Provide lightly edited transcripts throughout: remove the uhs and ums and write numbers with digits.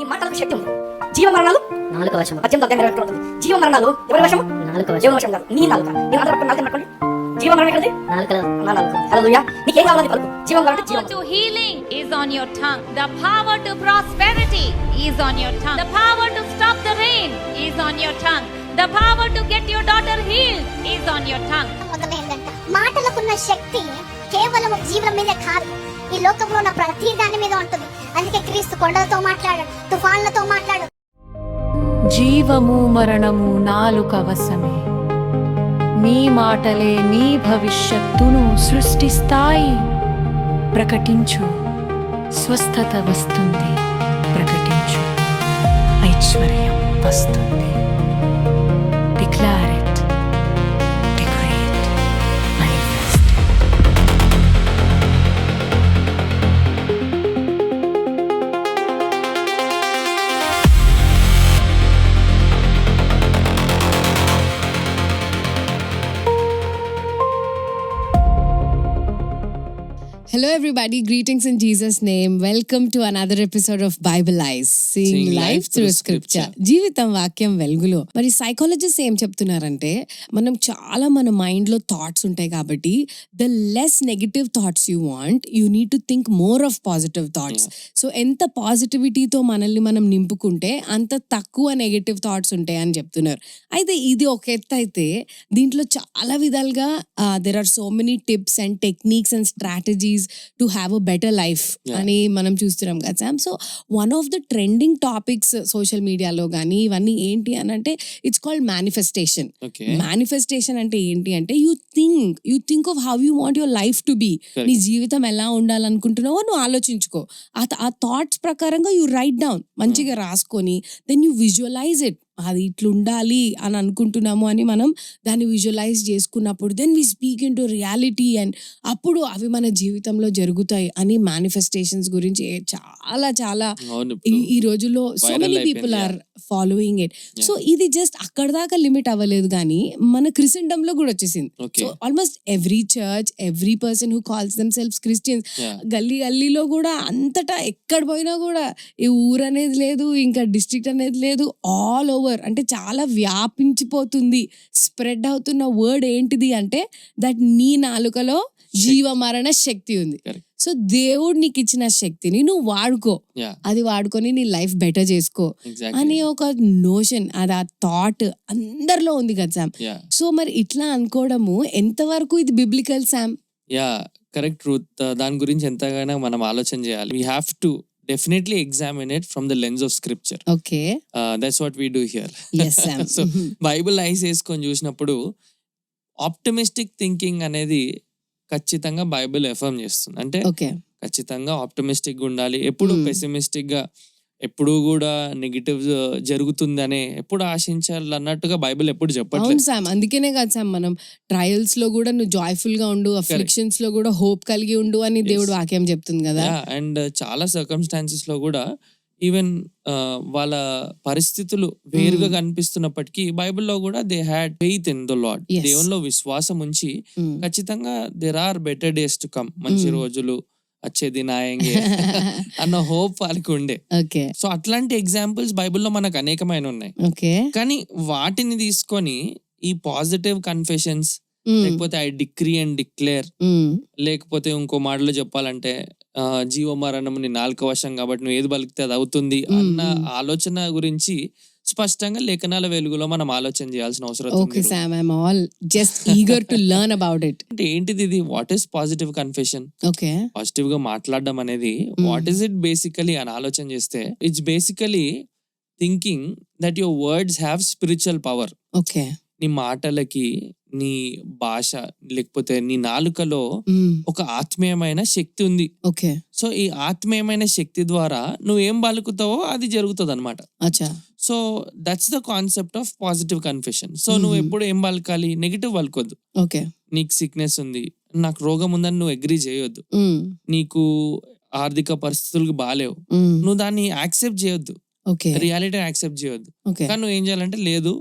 నీ మాటలకు శక్తి ఉంది. జీవ మరణాలు నాలుక వశము. 18 అధ్యాయం ఉంటుంది. జీవ మరణాలు ఎవరి వశము? నాలుక దేవుని వశము. వశం కాదు. నీ నాలుక. నీ నాలుక పట్టుకొని నాలుక పట్టుకోండి. జీవ మరణం ఎక్కడిది? నాలుకలో. నా నాలుక. హల్లెలూయా. నీకేం కావాలని పలుకు. జీవం కావాలంటే జీవం. To healing is on your tongue. The power to prosperity is on your tongue. The power to stop the rain is on your tongue. The power to get your daughter healed is on your tongue. మొదలైందంట. మాటలకున్న శక్తి కేవలం జీవం మీదే కాదు, ఈ లోకంలో ఉన్న ప్రతి దాని మీద ఉంటుంది. అందుకే క్రీస్తు కొండలతో మాట్లాడాడు, తుఫాన్లతో మాట్లాడాడు. జీవము మరణము నాలుక వశమే. నీ మాటలే నీ భవిష్యత్తును సృష్టిస్తాయి. ప్రకటించు, స్వస్థత వస్తుంది. ప్రకటించు, ఐశ్వర్యం వస్తుంది. Declare it, decree it, manifest it. Hello, everybody. Greetings in Jesus' name. Welcome to another episode of Bible Eyes, seeing life through scripture. జీవితం వాక్యం వెలుగులో. మరి సైకాలజిస్ట్ ఏం చెప్తున్నారంటే, మనం చాలా మన మైండ్ లో థాట్స్ ఉంటాయి కాబట్టి the less negative thoughts you want, you need to think more of positive thoughts. So ఎంత పాజిటివిటీతో మనల్ని మనం నింపుకుంటే అంత తక్కువ నెగటివ్ థాట్స్ ఉంటాయి అని చెప్తున్నారు. అయితే ఇది ఒక ఎత్తు అయితే, దీంట్లో చాలా విధాలుగా there are so many tips and techniques and strategies to have a better life అని మనం చూస్తున్నాం కదా Sam. So one of the trending topics social మీడియాలో కానీ ఇవన్నీ ఏంటి అని అంటే, ఇట్స్ కాల్డ్ మేనిఫెస్టేషన్. మేనిఫెస్టేషన్ అంటే ఏంటి అంటే, you think of how you want your life to be. నీ జీవితం ఎలా ఉండాలనుకుంటున్నావో నువ్వు ఆలోచించుకో. ఆ థాట్స్ ప్రకారంగా యూ రైట్ డౌన్, మంచిగా రాసుకొని దెన్ యూ విజువలైజ్ ఇట్. అది ఇట్లా ఉండాలి అని అనుకుంటున్నాము అని మనం దాన్ని విజువలైజ్ చేసుకున్నప్పుడు then we speak into reality, and అప్పుడు అవి మన జీవితంలో జరుగుతాయి అని మేనిఫెస్టేషన్స్ గురించి చాలా చాలా ఈ రోజుల్లో so many people are following it. So ఇది జస్ట్ అక్కడ దాకా లిమిట్ అవ్వలేదు కానీ మన క్రిస్టెండమ్ లో కూడా వచ్చేసింది. So almost every church, every person who calls them selves Christians, గల్లీలో కూడా అంతటా ఎక్కడ పోయినా కూడా ఈ ఊరు అనేది లేదు, ఇంకా డిస్ట్రిక్ట్ అనేది లేదు, ఆల్ ఓవర్ అంటే చాలా వ్యాపించిపోతుంది. స్ప్రెడ్ అవుతున్న వర్డ్ ఏంటిది అంటే, దట్ నీ నాలుకలో జీవ మరణ శక్తి ఉంది. సో దేవుడు నీకు ఇచ్చిన శక్తిని నువ్వు వాడుకో, అది వాడుకొని నీ లైఫ్ బెటర్ చేసుకో అనే ఒక నోషన్, అది ఆ థాట్ అందరిలో ఉంది కదా సామ్. సో మరి ఇట్లా అనుకోవడము ఎంతవరకు ఇది బిబ్లికల్ సామ్? Correct truth. దాని గురించి ఎంతగానో మనం ఆలోచన చేయాలి. We have to definitely examine it from the lens of scripture. Okay. That's what we do here. Yes, Sam. So Bible eyes వేసుకొని చూసినప్పుడు ఆప్టిమిస్టిక్ థింకింగ్ అనేది ఖచ్చితంగా బైబిల్ ఎఫర్మ్ చేస్తుంది. అంటే ఖచ్చితంగా ఆప్టిమిస్టిక్ గా ఉండాలి. ఎప్పుడు పెసిమిస్టిక్ గా, ఎప్పుడు కూడా నెగిటివ్ జరుగుతుందనే ఎప్పుడు ఆశించాలి అన్నట్టుగా బైబిల్ ఎప్పుడు చెప్పట్లేదు సామ్. అందుకనే కదా సామ్ మనం ట్రయల్స్ లో కూడా నువ్వు జాయ్ఫుల్ గా ఉండు, అఫ్లిక్షన్స్ లో కూడా హోప్ కలిగి ఉండు అని దేవుడు వాక్యం చెప్తుంది కదా. అండ్ చాలా సర్కమ్స్టాన్సెస్ లో కూడా ఈవెన్ వాళ్ళ పరిస్థితులు వేరుగా కనిపిస్తున్నప్పటికీ బైబిల్లో కూడా they had faith in the lord. దేవునిలో విశ్వాసం ఉంచి ఖచ్చితంగా there are better days to come, మంచి రోజులు వచ్చేది నాయంగే అన్న హోప్ వాళ్ళకి ఉండే. సో అట్లాంటి ఎగ్జాంపుల్స్ బైబిల్లో మనకు అనేకమైన ఉన్నాయి. కానీ వాటిని తీసుకొని ఈ పాజిటివ్ కన్ఫెషన్స్, లేకపోతే ఐ డిక్రీ అండ్ డిక్లేర్, లేకపోతే ఇంకో మాటలో చెప్పాలంటే జీవ మరణం నీ నాలుక వశం కాబట్టి నువ్వు ఏది బలికితే అది అవుతుంది అన్న ఆలోచన గురించి స్పష్టంగా లేఖనాల వెలుగులో మనం ఆలోచన చేయాల్సిన అవసరం అంటే ఏంటిది ఇది? What is positive confession? Positive గా మాట్లాడడం అనేది వాట్ ఈస్ ఇట్ బేసికలీ అని ఆలోచన చేస్తే, it's basically thinking that your words have spiritual power. నీ మాటలకి, నీ భాష, లేకపోతే నీ నాలుకలో ఒక ఆత్మీయమైన శక్తి ఉంది. సో ఈ ఆత్మీయమైన శక్తి ద్వారా నువ్వేం పలుకుతావో అది జరుగుతుంది అనమాట. So that's the concept of positive confession. So నువ్వు ఎప్పుడు ఏం పలకాలి? నెగిటివ్ పలుకోద్దు. నీకు సిక్నెస్ ఉంది, నాకు రోగం ఉందని నువ్వు అగ్రీ చేయొద్దు. నీకు ఆర్థిక పరిస్థితులకు బాలేవు, నువ్వు దాన్ని యాక్సెప్ట్ చేయొద్దు, రియాలిటీ యాక్సెప్ట్ చేయొద్దు. కానీ నువ్వు ఏం చేయాలంటే, లేదు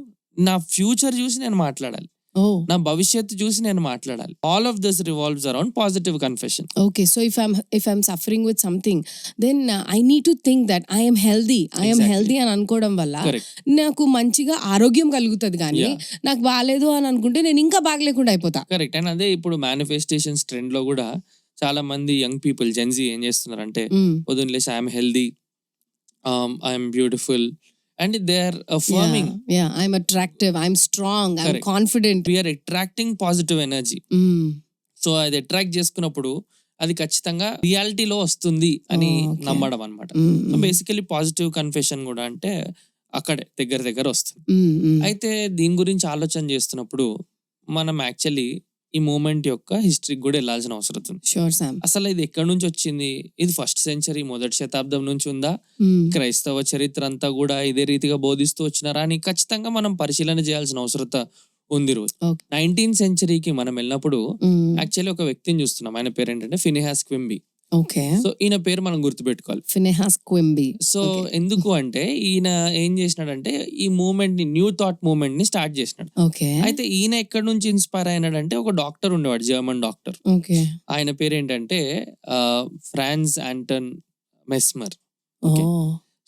నా ఫ్యూచర్ చూసి నేను మాట్లాడాలి, ఓ నా భవిష్యత్తు చూసి నేను మాట్లాడాలి. All of this revolves around positive confession. Okay. So if I'm suffering with something then I need to think that I'm healthy Exactly. అని అనుకోవడం వల్ల కరెక్ట్. నాకు మంచిగా ఆరోగ్యం కలుగుతుంది. కానీ Yeah. నాకు బాగాలేదు అని అనుకుంటే నేను ఇంకా బాగలేకుండా అయిపోతా. కరెక్ట్. అండ్ అదే ఇప్పుడు మేనిఫెస్టేషన్స్ ట్రెండ్ లో కూడా చాలా మంది యంగ్ పీపుల్ జెన్జీ ఏం చేస్తున్నారంటే పొద్దున్న లేసి I'm healthy, I'm beautiful and they are affirming. I'm attractive, I'm strong, I'm Correct. Confident. We're attracting positive energy. So అది అట్రాక్ట్ చేసుకున్నప్పుడు అది ఖచ్చితంగా రియాలిటీలో వస్తుంది అని Okay. నమ్మడం అనమాట. సో బేసికలీ పాజిటివ్ కన్ఫెషన్ కూడా అంటే అక్కడే దగ్గర వస్తుంది. అయితే దీని గురించి ఆలోచన చేస్తున్నప్పుడు మనం యాక్చువల్లీ ఈ మూమెంట్ యొక్క హిస్టరీకి కూడా వెళ్ళాల్సిన అవసరం ఉంది. Sure Sam. అసలు ఇది ఎక్కడి నుంచి వచ్చింది? ఇది 1st century, 1వ శతాబ్దం నుంచి ఉందా? క్రైస్తవ చరిత్ర అంతా కూడా ఇదే రీతిగా బోధిస్తూ వచ్చినారా అని ఖచ్చితంగా మనం పరిశీలన చేయాల్సిన అవసరం ఉంది. రోజు Okay. 19th centuryకి మనం వెళ్ళినప్పుడు యాక్చువల్లీ ఒక వ్యక్తిని చూస్తున్నాం. ఆయన పేరు ఏంటంటే ఫినెహాస్ క్వింబీ. ఓకే. సో ఈయన పేరు మనం గుర్తుపెట్టుకోవాలి. ఫినెహాస్ క్వింబీ. సో ఎందుకు అంటే ఈయన ఏం చేసినాడంటే ఈ మూవ్మెంట్ ని, న్యూ థాట్ మూవ్మెంట్ ని స్టార్ట్ చేసినాడు. ఓకే. అయితే ఈయన ఎక్కడి నుంచి ఇన్స్పైర్ అయినాడంటే ఒక డాక్టర్ ఉండేవాడు, జర్మన్ డాక్టర్. ఓకే. ఆయన పేరు ఏంటంటే ఫ్రాన్స్ ఆంటన్ మెస్మర్. ఓ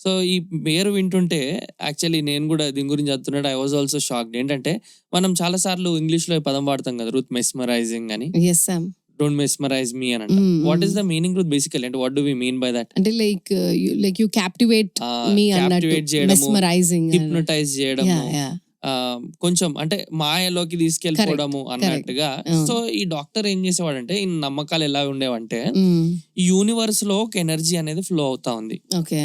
సో ఈ పేరు వింటుంటే యాక్చువల్లీ నేను కూడా దీని గురించి చదువుతున్నాడు. I was also shocked. ఏంటంటే మనం చాలా సార్లు ఇంగ్లీష్ లో ఈ పదం వాడతాం కదా, రూత్ మెస్మరైజింగ్ అని. Yes Sam. Don't mesmerize me అని అంటాం. What is the meaning Ruth basically? అంటే what do we mean by that? అంటే లైక్ యు క్యాప్టివేట్ మీ అన్నట్టు, క్యాప్టివేట్ చేయడము, మెస్మరైజింగ్, హిప్నోటైజ్ చేయడము, కొంచెం అంటే మాయలోకి తీసుకెళ్ళిపోవడము అన్నట్టుగా. సో ఈ డాక్టర్ ఏం చేసేవాడంటే, ఈ నమ్మకాలు ఎలా ఉండేవంటే ఈ యూనివర్స్ లో ఒక ఎనర్జీ అనేది ఫ్లో అవుతా ఉంది. ఓకే.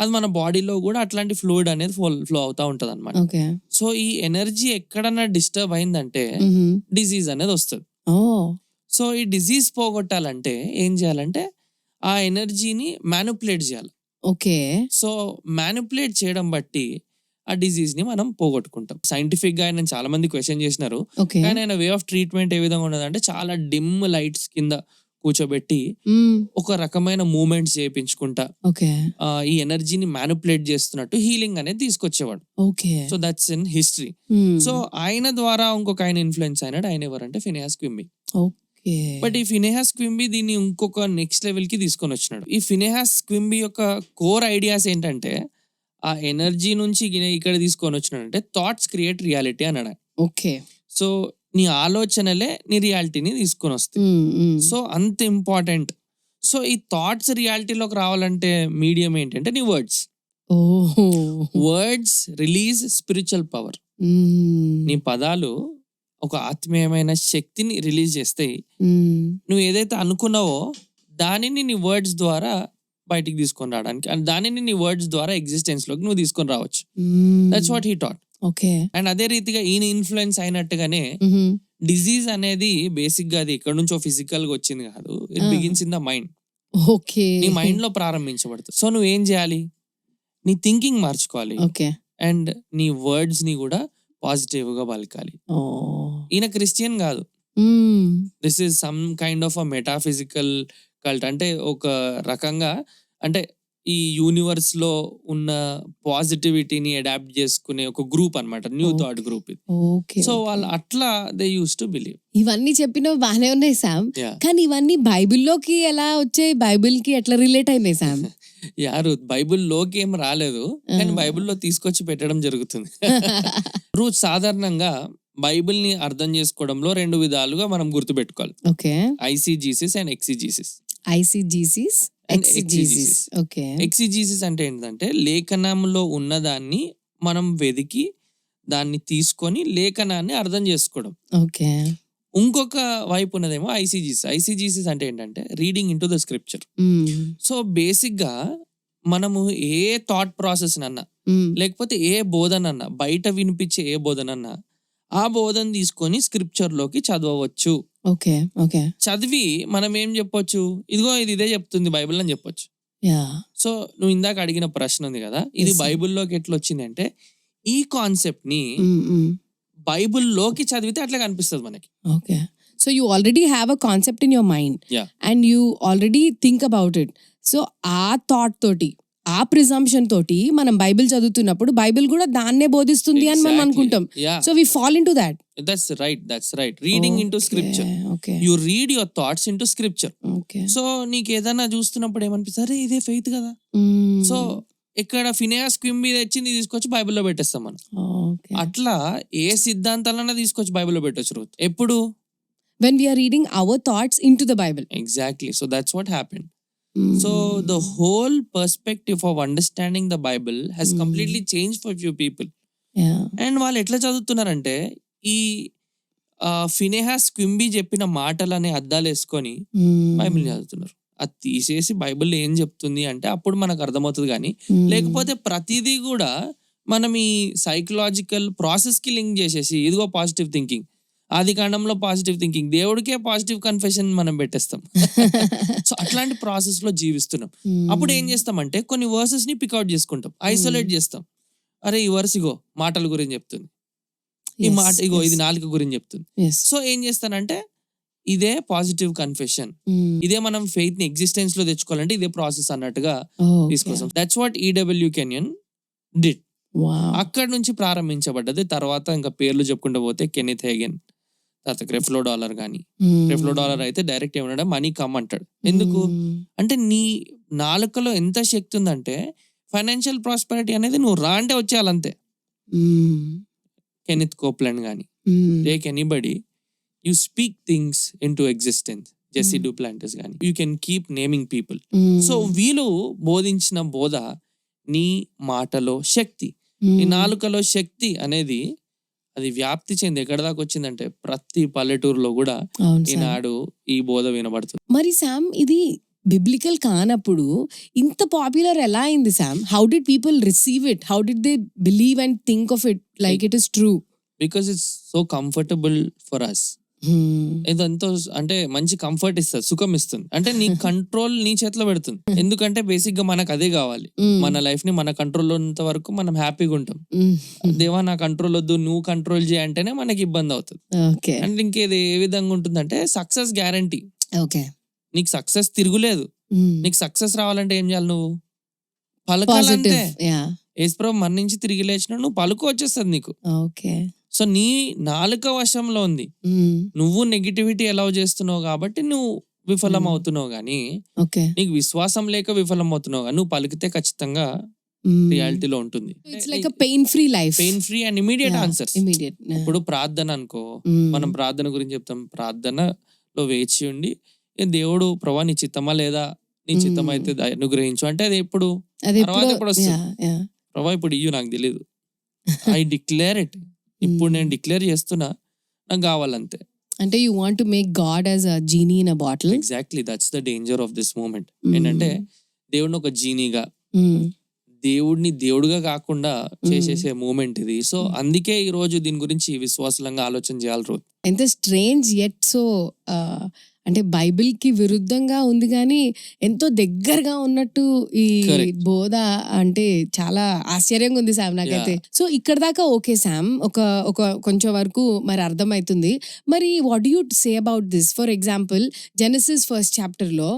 అది మన బాడీలో కూడా అట్లాంటి ఫ్లూయిడ్ అనేది ఫ్లో అవుతా ఉంటది అనమాట. ఓకే. సో ఈ ఎనర్జీ ఎక్కడన్నా డిస్టర్బ్ అయిందంటే డిజీజ్ అనేది వస్తుంది. ఓ సో ఈ డిజీజ్ పోగొట్టాలంటే ఏం చేయాలంటే ఆ ఎనర్జీని మ్యానిపులేట్ చేయాలి. ఓకే. సో మ్యానిపులేట్ చేయడం బట్టి ఆ డిజీజ్ ని మనం పోగొట్టుకుంటాం. సైంటిఫిక్ గా ఆయన చాలా మంది క్వశ్చన్ చేసినారు. ఓకే. కానీ ఆయన వే ఆఫ్ ట్రీట్మెంట్ ఏ విధంగా ఉన్నదంటే చాలా డిమ్ లైట్స్ కింద కూర్చోబెట్టి ఒక రకమైన మూమెంట్స్ చేయించుకుంటా ఓకే. ఈ ఎనర్జీని మ్యానిపులేట్ చేస్తున్నట్టు హీలింగ్ అనేది తీసుకొచ్చేవాడు. Okay. So that's in history. So ఆయన ద్వారా ఇంకొక ఆయన ఇన్ఫ్లుయెన్స్ అయినాడు. ఆయన ఎవరంటే ఫినెహాస్ క్వింబీ. ఓకే. బట్ ఈ ఫినెహాస్ క్వింబీ దీన్ని ఇంకొక నెక్స్ట్ లెవెల్ కి తీసుకొని వచ్చినాడు. ఈ ఫినెహాస్ క్వింబీ యొక్క కోర్ ఐడియాస్ ఏంటంటే ఆ ఎనర్జీ నుంచి ఇక్కడ తీసుకొని వచ్చినాడంటే థాట్స్ క్రియేట్ రియాలిటీ అన్నాడు. ఓకే. సో నీ ఆలోచనలే నీ రియాలిటీని తీసుకొని వస్తాయి. సో అంత ఇంపార్టెంట్. సో ఈ థాట్స్ రియాలిటీలోకి రావాలంటే మీడియం ఏంటంటే నీ words. Words release spiritual power. నీ పదాలు ఒక ఆత్మీయమైన శక్తిని రిలీజ్ చేస్తాయి. నువ్వు ఏదైతే అనుకున్నావో దానిని నీ వర్డ్స్ ద్వారా బయటికి తీసుకొని రావడానికి, అండ్ దానిని నీ వర్డ్స్ ద్వారా ఎగ్జిస్టెన్స్ లోకి నువ్వు తీసుకొని రావచ్చు. That's what he taught. Okay. And అదే రీతిగా ఈయన ఇన్ఫ్లుయెన్స్ అయినట్టుగానే డిజీజ్ అనేది బేసిక్ గా అది ఎక్కడి నుంచో ఫిజికల్ గా వచ్చింది కాదు. It begins in the mind. Okay. నీ మైండ్ లో ప్రారంభించబడుతుంది. సో నువ్వు ఏం చేయాలి? నీ థింకింగ్ మార్చుకోవాలి. ఓకే. అండ్ నీ వర్డ్స్ ని కూడా పాజిటివ్ గా పలకాలి. ఈయన క్రిస్టియన్ కాదు. This is some kind of a metaphysical cult. అంటే ఒక రకంగా అంటే ఈ యూనివర్స్ లో ఉన్న పాజిటివిటీని అడాప్ట్ చేసుకునే ఒక గ్రూప్ అన్నమాట, న్యూ థాట్ గ్రూప్ ఇది. సో వాళ్ళు అట్లా దే యూస్ టు బిలీవ్. ఇవన్నీ చెప్పినవి బాగానే ఉన్నాయి సామ్, కానీ ఇవన్నీ బైబిల్లోకి ఎలా వచ్చాయి? బైబిల్ కి ఎట్లా రిలేట్ అయినాయి సామ్? యారు బైబిల్లోకి ఏం రాలేదు, కానీ బైబిల్లో తీసుకొచ్చి పెట్టడం జరుగుతుంది. రోజు సాధారణంగా బైబిల్ ని అర్థం చేసుకోవడంలో 2 విధాలుగా మనం గుర్తుపెట్టుకోవాలి. ఓకే. ఐసీజీసిస్ అండ్ ఎక్సిజీసిస్. ఐసీజీసిస్ అండ్ ఎక్సిజీసిస్. ఓకే. ఎక్సిజీసిస్ అంటే ఏంటంటే లేఖనంలో ఉన్నదాన్ని మనం వెదికి దాన్ని తీసుకొని లేఖనాన్ని అర్థం చేసుకోవడం. ఓకే. ఇంకొక వైపు ఉన్నదేమో ఐసీజీసిస్. ఐసీజీసిస్ అంటే ఏంటంటే reading into the scripture. So basic గా మనము ఏ థాట్ ప్రాసెస్ అన్నా లేకపోతే ఏ బోధన అన్నా, బయట వినిపించే ఏ బోధన అన్నా ఆ బోధన తీసుకొని స్క్రిప్చర్ లోకి చదవవచ్చు. ఓకే. ఓకే. చదివి మనం ఏం చెప్పొచ్చు? ఇదిగో ఇది ఇదే చెప్తుంది బైబిల్ అని చెప్పొచ్చు. సో నువ్వు ఇందాక అడిగిన ప్రశ్న ఉంది కదా, ఇది బైబిల్లోకి ఎట్లా వచ్చింది అంటే ఈ కాన్సెప్ట్ ని బైబిల్లోకి చదివితే అట్లా కనిపిస్తుంది మనకి. Okay. So you already have a concept in your mind and you already think about it. So ఆ థాట్ తోటి, ఆ ప్రిజంప్షన్ తోటి మనం బైబిల్ చదువుతున్నప్పుడు బైబిల్ కూడా దాన్నే బోధిస్తుంది అని మనం Exactly. అనుకుంటాం. Yeah. So we fall into that. That's right. Reading into scripture. Okay You read your thoughts into scripture. Okay so నీకు ఏదైనా చూస్తున్నప్పుడు ఏమనిపిస్తుంది, అరే ఇదే ఫెయిత్ కదా. సో ఇక్కడ ఫినియాస్ క్వింబీ తెచ్చింది తీసుకొచ్చి బైబిల్లో పెట్టేస్తాం మనం. ఓకే అట్లా ఏ సిద్ధాంతాలన్నా తీసుకొచ్చి బైబిల్లో పెట్టొచ్చు రూత్. ఎప్పుడు? when we are reading our thoughts into the Bible. Exactly. So that's what happened. So the whole perspective of understanding the Bible has completely changed for few people. Yeah. And వాళ్ళు ఎట్లా చదువుతున్నారంటే ఈ Phineas క్వింబీ చెప్పిన మాటలనే అద్దాలు వేసుకొని Bible చదువుతున్నారు. అది తీసేసి Bible ఏం చెప్తుంది అంటే అప్పుడు మనకు అర్థమవుతుంది. కానీ లేకపోతే ప్రతిదీ కూడా మనం ఈ సైకలాజికల్ ప్రాసెస్ కి లింక్ చేసేసి ఇదిగో పాజిటివ్ థింకింగ్, ఆది కాండంలో పాజిటివ్ థింకింగ్, దేవుడికే పాజిటివ్ కన్ఫెషన్ మనం పెట్టేస్తాం. సో అట్లాంటి ప్రాసెస్ లో జీవిస్తున్నాం. అప్పుడు ఏం చేస్తామంటే కొన్ని వర్సెస్ ని పికౌట్ చేసుకుంటాం, ఐసోలేట్ చేస్తాం. అరే ఈ వర్స్ ఇగో మాటల గురించి చెప్తుంది, ఈ మాట ఇగో ఇది నాలుక గురించి చెప్తుంది. సో ఏం చేస్తానంటే ఇదే పాజిటివ్ కన్ఫెషన్, ఇదే మనం ఫెయిత్ ని ఎగ్జిస్టెన్స్ లో తెచ్చుకోవాలంటే ఇదే ప్రాసెస్ అన్నట్టుగా తీసుకొస్తాం. That's what EW canyon did. అక్కడ నుంచి ప్రారంభించబడ్డది. తర్వాత ఇంకా పేర్లు చెప్పుకుంటూ పోతే కెనెత్ హేగెన్, తర్వాత క్రెఫ్లో డాలర్ కానీ, క్రెఫ్లో డాలర్ అయితే డైరెక్ట్ ఏమన్నాడు, మనీ కమ్ అంటాడు. ఎందుకు అంటే నీ నాలుకలో ఎంత శక్తి ఉందంటే ఫైనాన్షియల్ ప్రాస్పెరిటీ అనేది నువ్వు రా అంటే వచ్చేయాలంతే. కెనెత్ కోప్లాండ్ కానీ, take anybody, you speak things into existence. Jesse Duplantis కానీ, you can keep naming people. So వీళ్ళు బోధించిన బోధ నీ మాటలో శక్తి, నీ నాలుకలో శక్తి అనేది అది వ్యాప్తి చెంది ఎక్కడ దాకా వచ్చిందంటే ప్రతి పల్లెటూరులో కూడా ఈనాడు ఈ బోధ వినబడుతుంది. మరి శామ్ ఇది బిబ్లికల్ కానప్పుడు ఇంత పాపులర్ ఎలా అయింది Sam? How did people receive it? How did they believe and think of it like it is true? Because it's so comfortable for us. ఇదంతా అంటే మంచి కంఫర్ట్ ఇస్తుంది, సుఖం ఇస్తుంది. అంటే నీ కంట్రోల్ నీ చేతిలో పెడుతుంది. ఎందుకంటే బేసిక్ గా మనకు అదే కావాలి. మన లైఫ్ ని మన కంట్రోల్లో ఉన్నంత వరకు మనం హ్యాపీగా ఉంటాం. దేవా నా కంట్రోల్ వద్దు, నువ్వు కంట్రోల్ చేయ అంటేనే మనకి ఇబ్బంది అవుతుంది. అంటే ఇంకేది ఏ విధంగా ఉంటుందంటే సక్సెస్ గ్యారంటీ. ఓకే, నీకు సక్సెస్ తిరుగులేదు. నీకు సక్సెస్ రావాలంటే ఏం చేయాలి? నువ్వు పలకాలంటే. యేసుప్రభు మన నుంచి తిరిగి లేచిన నువ్వు పలుకు వచ్చేస్తుంది నీకు. ఓకే, సో నీ నాలుక వశంలో ఉంది. నువ్వు నెగిటివిటీ అలౌ చేస్తున్నావు కాబట్టి నువ్వు విఫలం అవుతున్నావు. గానీ నీకు విశ్వాసం లేక విఫలం అవుతున్నావు. కానీ నువ్వు పలికితే ఖచ్చితంగా రియాలిటీలో ఉంటుంది. It's like a pain free life, pain free and immediate answers. Immediate. ఇప్పుడు ప్రార్థన అనుకో, మనం ప్రార్థన గురించి చెప్తాం. ప్రార్థనలో వేచి ఉండి దేవుడు ప్రభా నీ చిత్తమా లేదా, నీ చిత్తం అయితే అనుగ్రహించు అంటే అది ఎప్పుడు తర్వాత ఎప్పుడు వస్తుంది. ప్రభా ఇప్పుడు ఇయ్యు నాకు తెలీదు, ఐ డిక్లేర్ ఇట్. ఇప్పుడు నేను డిక్లేర్ చేస్తున్నా, నాకు కావాలంతే. అంటే you want to make God as a genie in a bottle. Exactly, that's the danger of this moment. ఏంటంటే దేవుడిని ఒక జీనీగా, దేవుడిని దేవుడుగా కాకుండా చేసేసే మూమెంట్ ఇది. సో అందుకే ఈ రోజు దీని గురించి విశ్వాసంగా ఆలోచన చేయాలి. రోజు ఎంత స్ట్రేంజ్ ఎట్ సో అంటే బైబిల్ కి విరుద్ధంగా ఉంది కానీ ఎంతో దగ్గరగా ఉన్నట్టు ఈ బోధ అంటే చాలా ఆశ్చర్యంగా ఉంది శామ్ నాకైతే. సో ఇక్కడ దాకా ఓకే శామ్, ఒక కొంచెం వరకు మరి అర్థమవుతుంది. మరి what you say about this? For example Genesis 1st chapter లో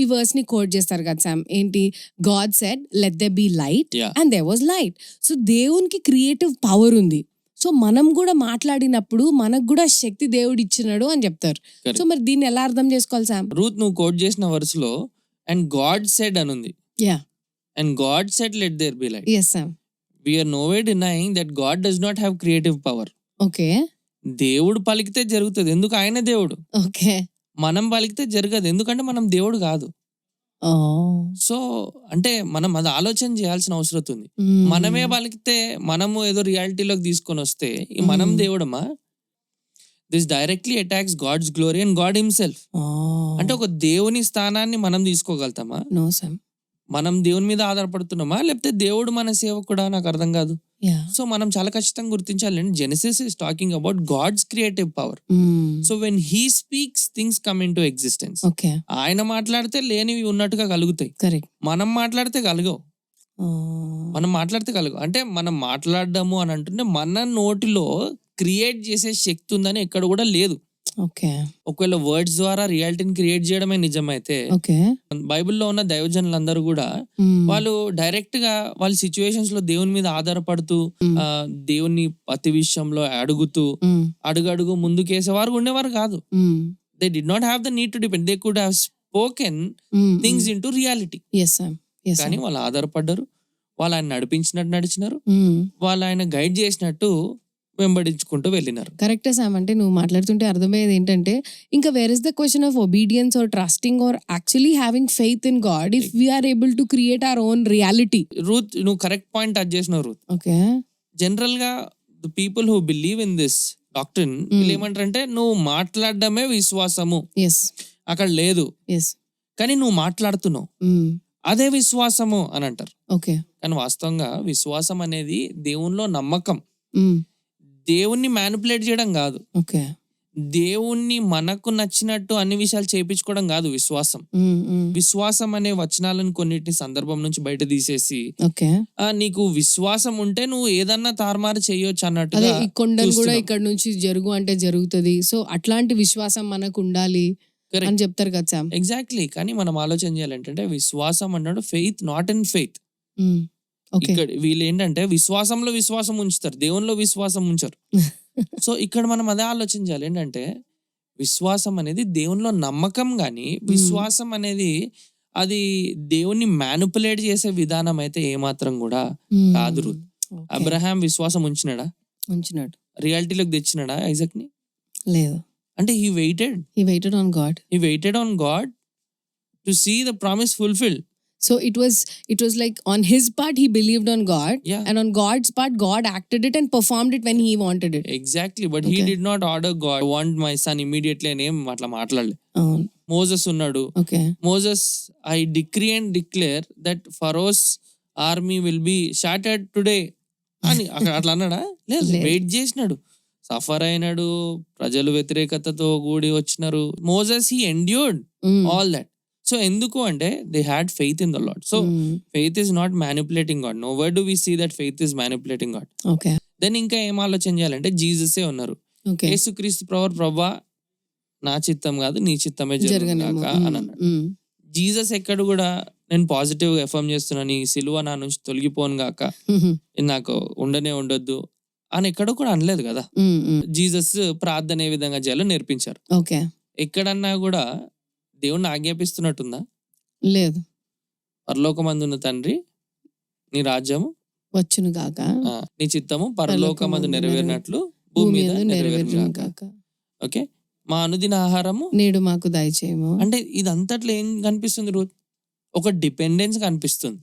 ఈ వర్స్ ని కోట్ చేస్తారు కదా శామ్. ఏంటి? God said let there be light and there was light. So దేవునికి క్రియేటివ్ పవర్ ఉంది. సో మనం కూడా మాట్లాడినప్పుడు మనకు కూడా శక్తి దేవుడు ఇచ్చినాడు అని చెప్తారు. సో మరి దీన్ని ఎలా అర్థం చేసుకోవాలి సామ్? రూత్ నువ్వు కోట్ చేసిన వర్స్ లో అండ్ గాడ్ సెడ్ అని ఉంది. And God said let there be light. yes Sam. we are nowhere denying that God does not have creative power. Okay, దేవుడు పలికితే జరుగుతుంది. ఎందుకు? ఆయన దేవుడు. ఓకే, మనం పలికితే జరగదు. ఎందుకంటే మనం దేవుడు కాదు. సో అంటే మనం అది ఆలోచన చేయాల్సిన అవసరం ఉంది. మనమే పలికితే మనము ఏదో రియాలిటీలోకి తీసుకొని వస్తే మనం దేవుడమా? This directly attacks God's glory and God himself. అంటే ఒక దేవుని స్థానాన్ని మనం తీసుకోగలుగుతామా? No Sam. మనం దేవుని మీద ఆధారపడుతున్నామా లేకపోతే దేవుడు మన సేవకుడా? నాకు అర్థం కాదు. సో మనం చాలా ఖచ్చితంగా గుర్తించాలి. Genesis is talking about God's creative power. So when he speaks things come into existence. ఆయన మాట్లాడితే లేనివి ఉన్నట్టుగా కలుగుతాయి. మనం మాట్లాడితే కలగవు. అంటే మనం మాట్లాడము అని అంటుంటే మన నోటిలో క్రియేట్ చేసే శక్తి ఉందని ఎక్కడ కూడా లేదు. ఓకే ఒకవేళ వర్డ్స్ ద్వారా రియాలిటీని క్రియేట్ చేయడమే నిజమైతే ఓకే బైబిల్లో ఉన్న దైవజనులందరూ కూడా వాళ్ళు డైరెక్ట్ గా వాళ్ళ సిచ్యువేషన్స్ లో దేవుని మీద ఆధారపడుతూ దేవుని ప్రతి విషయంలో అడుగుతూ అడుగు ముందుకేసేవారు ఉండేవారు కాదు. They did not have the need to depend, they could have spoken things into reality. కానీ వాళ్ళు ఆధారపడ్డారు, వాళ్ళు ఆయన నడిపించినట్టు నడిచినారు, వాళ్ళు ఆయన గైడ్ చేసినట్టు వెంబడించుకుంటూ వెళ్ళినారు. కరెక్టే సామ్. అంటే నువ్వు మాట్లాడుతుంటే అర్థమయ్యేది ఏంటంటే ఇంకా where is the question of obedience or trusting or actually having faith in God if we're able to create our own reality. Ruth, నువ్వు కరెక్ట్ పాయింట్ టచ్ చేసినావు రూత్. ఓకే, జనరల్ గా the people who believe in this doctrine వీళ్ళు ఏమంటారంటే నువ్వు మాట్లాడడమే విశ్వాసము, అక్కడ లేదు, కానీ నువ్వు మాట్లాడుతున్నావు అదే విశ్వాసము అని అంటారు. ఓకే, కానీ వాస్తవంగా విశ్వాసం అనేది దేవునిలో నమ్మకం, దేవుణ్ణి మ్యానిపులేట్ చేయడం కాదు, ఓకే, దేవుణ్ణి మనకు నచ్చినట్టు అన్ని విషయాలు చేపించుకోవడం కాదు విశ్వాసం. విశ్వాసం అనే వచనాలను కొన్నిటిని సందర్భం నుంచి బయట తీసేసి నీకు విశ్వాసం ఉంటే నువ్వు ఏదన్నా తారుమారు చేయొచ్చు అన్నట్టుగా, ఈ కొండలు కూడా ఇక్కడ నుంచి జరుగు అంటే జరుగుతుంది, సో అట్లాంటి విశ్వాసం మనకు ఉండాలి అని చెప్తారు కదా సామ్. ఎగ్జాక్ట్లీ. కానీ మనం ఆలోచన చేయాలంటే విశ్వాసం అన్నాడు ఫెయిత్, నాట్ ఇన్ ఫెయిత్. ఇక్కడ వీళ్ళు ఏంటంటే విశ్వాసంలో విశ్వాసం ఉంచుతారు, దేవునిలో విశ్వాసం ఉంచారు. సో ఇక్కడ మనం అదే ఆలోచన చేయాలి ఏంటంటే విశ్వాసం అనేది దేవునిలో నమ్మకం, గాని విశ్వాసం అనేది అది దేవుణ్ణి మ్యానిపులేట్ చేసే విధానం అయితే ఏమాత్రం కూడా కాదు. రూత్, అబ్రహాం విశ్వాసం ఉంచినాడా? ఉంచినాడు. రియాలిటీలోకి తెచ్చినాడా ఐజాక్ ని? లేదు. అంటే he waited on God to see the promise fulfilled. So it was like on his part he believed on God, Yeah. and on God's part God acted it and performed it when he wanted it. Exactly, but he did not order God, I want my son immediately అని ఏం అట్లా మాట్లాడలే. Moses ఉన్నాడు. Moses, I decree and declare that Pharaoh's army will be shattered today అని అట్లా అన్నాడా? లేదు, wait చేసినాడు, సఫర్ అయినాడు, ప్రజలు వ్యతిరేకతతో కూడి వచ్చినారు. Moses he endured all that. So ఎందుకు అంటే they had faith in the lord. So faith is not manipulating God. No where do we see that faith is manipulating God. Then ఇంకా ఏం ఆలోచన చేయాలంటే జీససే ఉన్నారు. యేసుక్రీస్తు ప్రభువా నా చిత్తం కాదు నీ చిత్తమే జరుగుగాక అని అన్నాడు. జీసస్ ఎక్కడ కూడా నేను పాజిటివ్ గా ఎఫర్మ్ చేస్తున్నాను, ఈ సిలువ నా నుంచి తొలగిపోను గాక, నాకు ఉండొద్దు అని ఎక్కడ కూడా అనలేదు కదా. జీసస్ ప్రార్థన ఏ విధంగా చేయాలో నేర్పించారు. ఎక్కడన్నా కూడా దేవుణ్ణి ఆజ్ఞాపిస్తున్నట్టుందా? లేదు. పరలోకమందున్న తండ్రి నీ రాజ్యము వచ్చును గాక, నీ చిత్తము పరలోకమందు నెరవేరినట్లు భూమి మీద నెరవేరును గాక. ఓకే, మా అనుదిన ఆహారము నేడు మాకు దయచేయము. అంటే ఇదంతట్లో ఏం కనిపిస్తుంది రూత్? ఒక డిపెండెన్స్ కనిపిస్తుంది,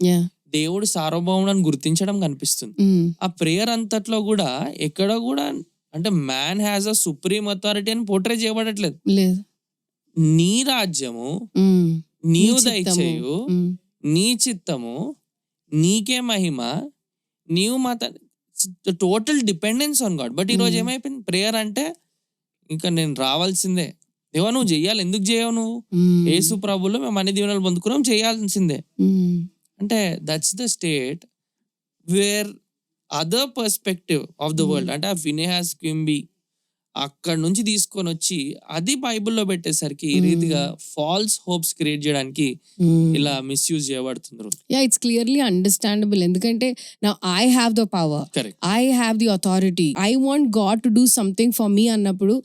దేవుడు సార్వభౌములను గుర్తించడం కనిపిస్తుంది. ఆ ప్రేయర్ అంతట్లో కూడా ఎక్కడ కూడా అంటే man has a supreme authority అని పోర్ట్రే చేయబడట్లేదు. నీ రాజ్యము నీవు దయచేయు, నీ చిత్తము నీకే మహిమ, నీవు మా total dependence on God. But ఈ రోజు ఏమైపోయింది, ప్రేయర్ అంటే ఇంకా నేను రావాల్సిందే, దేవా నువ్వు చెయ్యాలి, ఎందుకు చేయవు నువ్వు? యేసు ప్రభులో మేము అన్ని దీవెనలు పొందుకున్నాం, చేయాల్సిందే. అంటే that's the state where other perspective of the world, అంటే ఆ ఫినెహాస్ క్వింబీ అక్కడ నుంచి తీసుకొని వచ్చి అది బైబిల్లో పెట్టేసరికి ఈ రీతిగా ఫాల్స్ హోప్స్ క్రియేట్ చేయడానికి ఇలా మిస్యూజ్ చేయబడుతున్నారు. It's clearly understandable. ఎందుకంటే నా I have the power, I have the authority, I want God to do something for me అన్నప్పుడు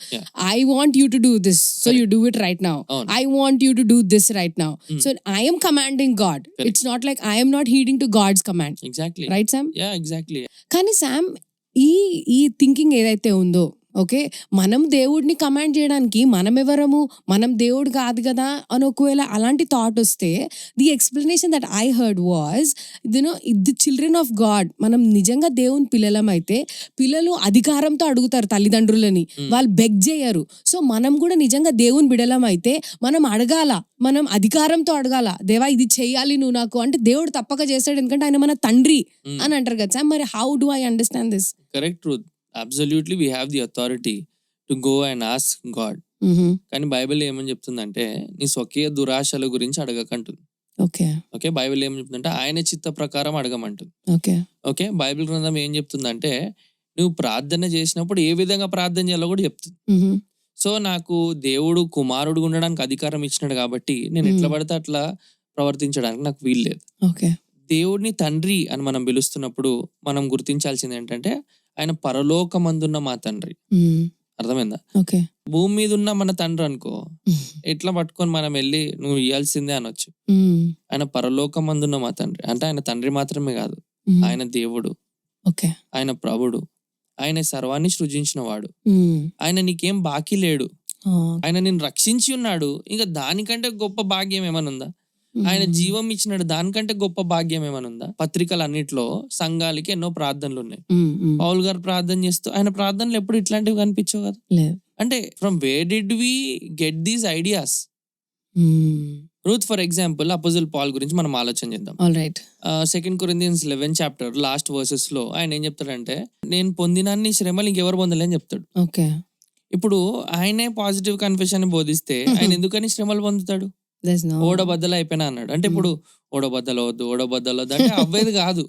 I want you to do this, so you do it right now. I want you to do this right now, so I am commanding God. It's not like I am not heeding to God's command. Exactly. Right, Sam? Yeah, exactly. కానీ Sam, ఈ thinking ఏదైతే ఉందో, okay, మనం దేవుడిని command చేయడానికి మనం ఎవరము, మనం దేవుడు కాదు కదా అని ఒకవేళ అలాంటి థాట్ వస్తే, the explanation that I heard was the children of God. మనం నిజంగా దేవుని పిల్లలం అయితే పిల్లలు అధికారంతో అడుగుతారు తల్లిదండ్రులని, వాళ్ళు బెగ్ చేయరు. సో మనం కూడా నిజంగా దేవుని బిడలం అయితే మనం అడగాల, మనం అధికారంతో అడగాల, దేవా ఇది చెయ్యాలి నువ్వు నాకు అంటే దేవుడు తప్పక చేస్తాడు, ఎందుకంటే ఆయన మన తండ్రి అని అంటారు కదా. మరి how do I understand this? Correct truth. Absolutely, we have the authority to go and ask God. కానీ బైబిల్ ఏమని చెప్తుందంటే నీ స్వకీయ దురాశల గురించి అడగకంటుంది. ఓకే, బైబిల్ ఏమని చెప్తుందంటే ఆయన చిత్త ప్రకారం అడగమంటుంది. ఓకే, బైబిల్ గ్రంథం ఏం చెప్తుందంటే నువ్వు ప్రార్థన చేసినప్పుడు ఏ విధంగా ప్రార్థన చేయాలో కూడా చెప్తుంది. సో నాకు దేవుడు కుమారుడు ఉండడానికి అధికారం ఇచ్చినాడు కాబట్టి నేను ఎట్లా పడితే అట్లా ప్రవర్తించడానికి నాకు వీలు లేదు. ఓకే. దేవుడిని తండ్రి అని మనం పిలుస్తున్నప్పుడు మనం గుర్తించాల్సింది ఏంటంటే ఆయన పరలోకమందున్న మా తండ్రి. అర్థమైందా? ఓకే. భూమి మీద ఉన్న మన తండ్రి అనుకో ఎట్లా పట్టుకొని మనం వెళ్ళి నువ్వు ఇయ్యాల్సిందే అనొచ్చు. ఆయన పరలోకమందున్న మా తండ్రి అంటే ఆయన తండ్రి మాత్రమే కాదు, ఆయన దేవుడు, ఓకే. ఆయన ప్రభుడు, ఆయన సర్వాన్ని సృజించిన వాడు, ఆయన నీకేం బాకీ లేడు, ఆయన నిన్ను రక్షించి ఉన్నాడు. ఇంకా దానికంటే గొప్ప భాగ్యం ఏమైనా ఉందా? ఆయన జీవం ఇచ్చినాడు, దానికంటే గొప్ప భాగ్యం ఏమైనా ఉందా? పత్రికలన్నిట్లో సంఘాలకి ఎన్నో ప్రార్థనలు ఉన్నాయి. పౌల్ గారు ప్రార్థన చేస్తూ ఆయన ప్రార్థనలు ఎప్పుడు ఇట్లాంటివి కనిపించవు కదా. అంటే from where did we get these ideas? Ruth for example, apostle Paul గురించి మనం ఆలోచన చేద్దాం. 2 Corinthians 11 చాప్టర్ లాస్ట్ వర్సెస్ లో ఆయన ఏం చెప్తాడంటే నేను పొందినాన్ని శ్రమలు ఇంకెవరు పొందలేని చెప్తాడు. ఓకే. ఇప్పుడు ఆయనే పాజిటివ్ కన్ఫెషన్ బోధిస్తే ఆయన ఎందుకని శ్రమలు పొందుతాడు? ఓడబద్దలు అయిపోయినా అన్నాడు. అంటే ఇప్పుడు ఓడబద్దలవద్దు అంటే అవ్వేది కాదు.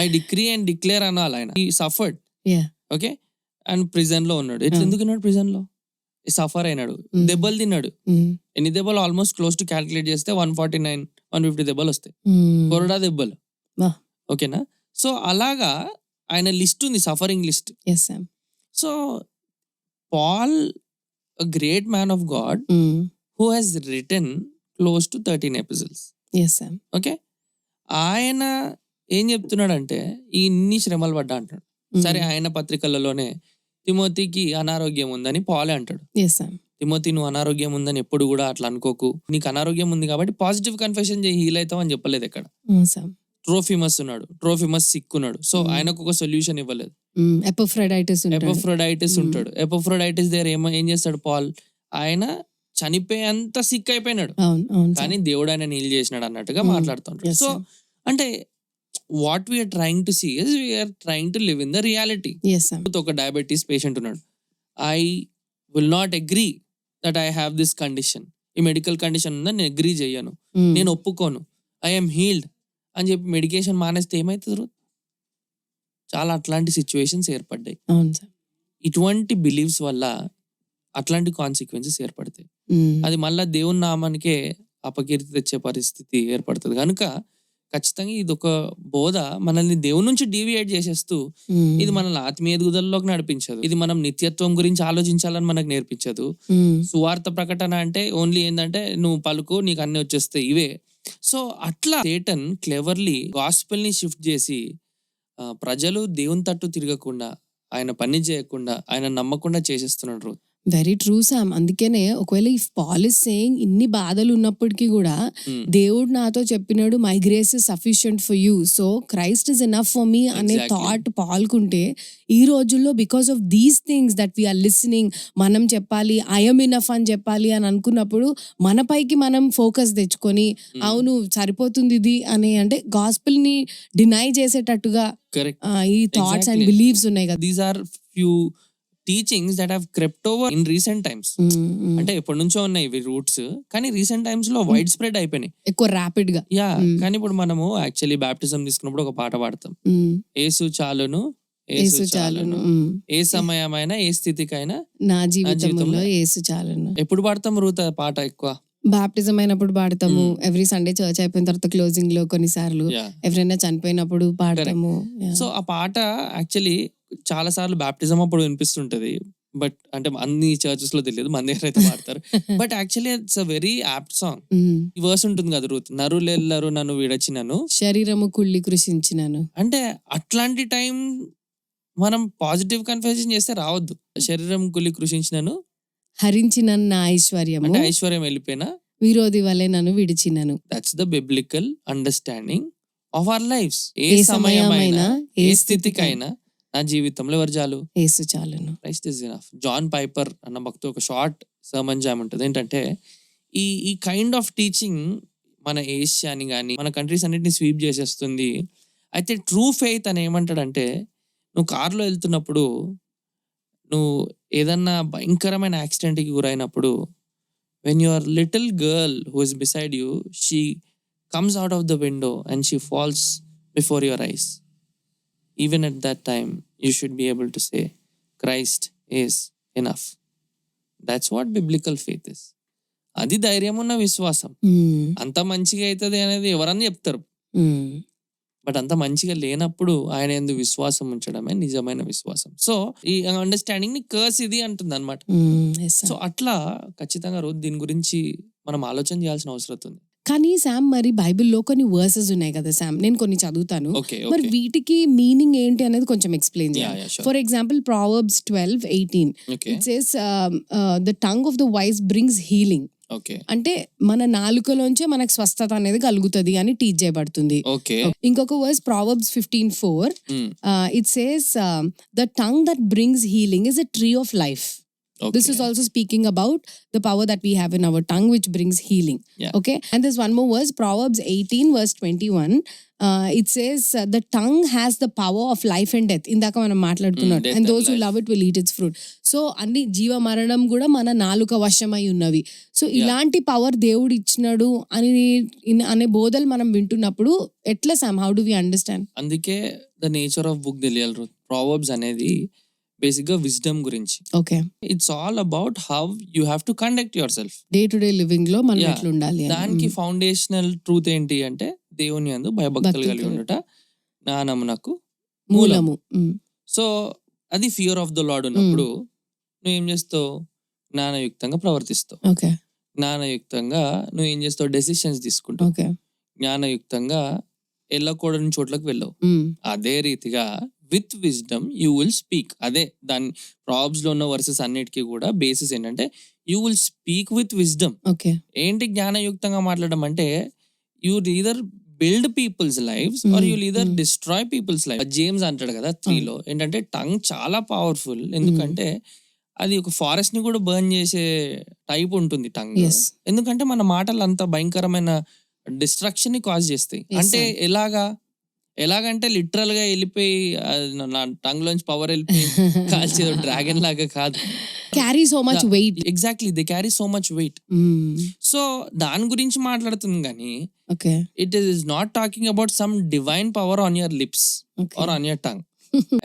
ఐ డిక్రీ అండ్ డిక్లేర్ అనాలి. ఆయన ఈ సఫర్డ్, ఓకే, అండ్ ప్రిజన్ లో ఉన్నాడు. ఎట్లా ఎందుకు ఉన్నాడు ప్రిజన్ లో? సఫర్ అయినాడు, దెబ్బలు తిన్నాడు. ఎన్ని దెబ్బలు? ఆల్మోస్ట్ క్లోజ్ టు క్యాలిక్యులేట్ చేస్తే 149, 150 దెబ్బలు వస్తాయి, కొరడా దెబ్బలు. ఓకేనా? సో అలాగా ఆయన లిస్ట్ ఉంది, suffering list. So Paul, a great man of God, who has written close to 13 epistles. Okay. ఆయన ఏం చెప్తున్నాడంటే ఇన్ని శ్రమలు పడ్డా అంటాడు. సరే, ఆయన పత్రికలలోనే తిమోతికి అనారోగ్యం ఉందని పాలే అంటాడు. తిమోతి, నువ్వు అనారోగ్యం ఉందని ఎప్పుడు కూడా అట్లా అనుకోకు, నీకు అనారోగ్యం ఉంది కాబట్టి పాజిటివ్ కన్ఫెషన్ చేయి, హీల్ అవుతావు అని చెప్పలేదు ఎక్కడ. ట్రోఫిమస్ ఉన్నాడు, ట్రోఫిమస్ సిక్ ఉన్నాడు. సో ఆయనకు ఒక సొల్యూషన్ ఇవ్వలేదు. ఎపోఫ్రోడైటిస్ ఉంటాడు. ఎపోఫ్రోడైటిస్ దగ్గర ఏం చేస్తాడు పాల్? ఆయన చనిపోయేంత సిక్ అయిపోయినాడు, కానీ దేవుడు ఆయన నీల్ చేసినాడు అన్నట్టుగా మాట్లాడుతుంటాడు. సో అంటే what we're trying to see is we're trying to live in the reality. ఒక డయాబెటీస్ పేషెంట్ ఉన్నాడు. I will not agree that I have this condition, ఈ మెడికల్ కండిషన్ ఉందని నేను అగ్రీ చెయ్యను, నేను ఒప్పుకోను, ఐఎమ్ హీల్డ్ అని చెప్పి మెడికేషన్ మానేస్తే ఏమవుతుంది? చాలా అట్లాంటి సిచ్యువేషన్స్ ఏర్పడ్డాయి. ఇటువంటి బిలీవ్స్ వల్ల అట్లాంటి కాన్సిక్వెన్సెస్ ఏర్పడతాయి. అది మళ్ళా దేవుని నామానికే అపకీర్తి తెచ్చే పరిస్థితి ఏర్పడుతుంది. కనుక ఖచ్చితంగా ఇది ఒక బోధ మనల్ని దేవుని నుంచి డీవియేట్ చేసేస్తూ ఇది మనల్ని ఆత్మీయ ఎదుగుదలలోకి నడిపించదు. ఇది మనం నిత్యత్వం గురించి ఆలోచించాలని మనకు నేర్పించదు. సువార్త ప్రకటన అంటే ఓన్లీ ఏంటంటే నువ్వు పలుకు, నీకు అన్ని వచ్చేస్తాయి, ఇవే. సో అట్లా సేటన్ క్లెవర్లీ గాస్పెల్ ని షిఫ్ట్ చేసి ప్రజలు దేవుని తట్టు తిరగకుండా, ఆయన పని చేయకుండా, ఆయన నమ్మకుండా చేసేస్తున్నాడు. Very true Sam. అందుకనే ఒకవేళ ఇఫ్ పాల్ ఇస్ సేయింగ్ ఇన్ని బాధలు ఉన్నప్పటికీ కూడా దేవుడు నాతో చెప్పినాడు my grace is sufficient for you, so Christ is enough for me అనే థాట్ పాల్కుంటే ఈ రోజుల్లో because of these things that we're listening, మనం చెప్పాలి, ఐఎమ్ ఇనఫ్ అని చెప్పాలి అని అనుకున్నప్పుడు మన పైకి మనం ఫోకస్ తెచ్చుకొని అవును సరిపోతుంది ఇది అని అంటే గాస్పెల్ ని డినై చేసేటట్టుగా ఈ థాట్స్ అండ్ బిలీవ్స్ ఉన్నాయి కదా. These are few teachings that have crept over in recent times. అంటే ఎప్పటి నుంచో ఉన్నాయి ఇవి రూట్స్, కానీ రీసెంట్ టైమ్స్ లో వైడ్ స్ప్రెడ్ అయిపోయినాయి ఎక్కువ ర్యాపిడ్ గా. కానీ ఇప్పుడు మనము యాక్చువల్లీ బాప్టిజం తీసుకున్నప్పుడు ఒక పాట పాడతాం, యేసు చాలును, యేసు చాలును, ఏ సమయమైనా ఏ స్థితికైనా నా జీవితంలో యేసు చాలును. ఎప్పుడు పాడతాం రూత్ పాట? ఎక్కువ బాప్టిజం అయినప్పుడు పాడతాము, ఎవ్రీ సండే చర్చ్ అయిపోయిన తర్వాత క్లోజింగ్ లో కొన్నిసార్లు, ఎవరైనా చనిపోయినప్పుడు పాడతాము. సో ఆ పాట యాక్చువల్లీ చాలా సార్లు బాప్టిజం అప్పుడు వినిపిస్తుంటది, బట్ అంటే అన్ని చర్చెస్ లో తెలియదు, మన దగ్గర అయితే పాడతారు. But actually it's a very apt song. ఈ వర్స్ ఉంటుంది కదా, రూత్ నరులెల్లరు నన్ను విడచినను, శరీరము కుళ్ళి కృషించినను. అంటే అట్లాంటి టైం మనం పాజిటివ్ కన్ఫెషన్ చేస్తే రావద్దు. శరీరం కుళ్ళి కృషించినను, హరించిన నా ఐశ్వర్యం, అంటే ఐశ్వర్యం వెళ్ళిపోయినా, విరోధి వలె నన్ను విడిచినను. That's the biblical understanding of our lives. ఏ సమయమైనా ఏ స్థితికైనా నా జీవితంలో ఎవరు చాలు? యేసు చాలును. Christ is enough. John Piper అన్న భక్తుడు ఒక షార్ట్ సర్మన్ జామ్ ఉంటుంది. ఏంటంటే ఈ కైండ్ ఆఫ్ టీచింగ్ మన ఏషియాని కానీ మన కంట్రీస్ అన్నిటిని స్వీప్ చేసేస్తుంది. అయితే ట్రూ ఫెయిత్ అని ఏమంటాడంటే, నువ్వు కార్లో వెళ్తున్నప్పుడు, నువ్వు ఏదన్నా భయంకరమైన యాక్సిడెంట్కి గురైనప్పుడు, when your little girl who is beside you, she comes out of the window and she falls before your eyes. Even at that time, you should be able to say, Christ is enough. That's what biblical faith is. అది ధైర్యం ఉన్న విశ్వాసం. అంత మంచిగా అవుతుంది అనేది ఎవరన్నా చెప్తారు, బట్ అంత మంచిగా లేనప్పుడు ఆయన యందు విశ్వాసం ఉంచడమే నిజమైన విశ్వాసం. సో ఈ అండర్స్టాండింగ్ ని కర్స్ ఇది అంటుంది అనమాట. సో అట్లా ఖచ్చితంగా రోజు దీని గురించి మనం ఆలోచన చేయాల్సిన అవసరం ఉంది. కానీ శామ్ మరి బైబిల్లో కొన్ని వర్సెస్ ఉన్నాయి కదా శామ్, నేను కొన్ని చదువుతాను, ఓకే మరి వీటికి మీనింగ్ ఏంటి అనేది కొంచెం ఎక్స్ప్లెయిన్ చేయాలి. yeah, sure. For example Proverbs 12:18 okay it says the tongue of the wise brings healing. Okay అంటే మన నాలుకలోంచే మనకు స్వస్థత అనేది కలుగుతుంది అని టీచ్ చేయబడుతుంది. ఓకే ఇంకొక verse Proverbs 15:4 it says the tongue that brings healing is a tree of life. This is also speaking about the power that we have in our tongue, which brings healing. Yeah. Okay. And there's one more verse, Proverbs 18:21. It says, the tongue has the power of life and death. Indaka manam maatladukunnam. death And and those who life. love it will eat its fruit. So, అన్ని జీవ మరణం కూడా మన నాలుక వశమై ఉన్నవి. So ఇలాంటి power దేవుడు ఇచ్చినాడు అనే బోధలు మనం వింటున్నప్పుడు ఎట్లా Sam, how do we understand? అందుకే ద నేచర్ ఆఫ్ బుక్ తెలియాలి. ప్రావర్బ్స్ అనేది బేసిక్ గా విజ్డమ్ గురించి. Okay. It's all about how you have to conduct yourself. Day to day living లో మనం Yeah. ఎట్లా ఉండాలి అని. దానికి ఫౌండేషనల్ ట్రూత్ ఏంటి అంటే దేవుని యందు భయభక్తులు కలిగి ఉండుట జ్ఞానమునకు మూలము. సో అది ఫియర్ ఆఫ్ ద లార్డ్ ఉన్నప్పుడు నువ్వేం చేస్తావు? జ్ఞానయుక్తంగా ప్రవర్తిస్తావు. ఓకే. జ్ఞానయుక్తంగా నువ్వు ఏం చేస్తావు? డెసిషన్స్ తీసుకుంటావు. ఓకే. జ్ఞానయుక్తంగా వెళ్ళకూడని చోట్లకు వెళ్ళవు. అదే రీతిగా with wisdom you will speak. అదే దాని ప్రాబ్స్ లో ఉన్న వర్సెస్ అన్నిటికీ కూడా బేసిస్ ఏంటంటే you will speak with wisdom. Okay. ఏంటి జ్ఞానయుక్తంగా మాట్లాడడం అంటే you either build people's lives or you either destroy people's life. James అంటాడు కదా 3లో ఏంటంటే టంగ్ చాలా పవర్ఫుల్, ఎందుకంటే అది ఒక ఫారెస్ట్ ని కూడా బర్న్ చేసే టైప్ ఉంటుంది టంగ్. Yes. ఎందుకంటే మన మాటలు అంత భయంకరమైన డిస్ట్రక్షన్ ని కాజ్ చేస్తాయి. Yes, అంటే sir. ఎలాగంటే లిటరల్ గా వెళ్ళిపోయి నా టంగ్ లోంచి పవర్ వెళ్ళిపోయి కాల్చేదో డ్రాగన్ లాగా కాదు. Carry so much weight. Exactly, they carry so much weight. So దాని గురించి మాట్లాడుతుంది కానీ okay. it is not talking about some divine power on your lips Okay. or on your tongue.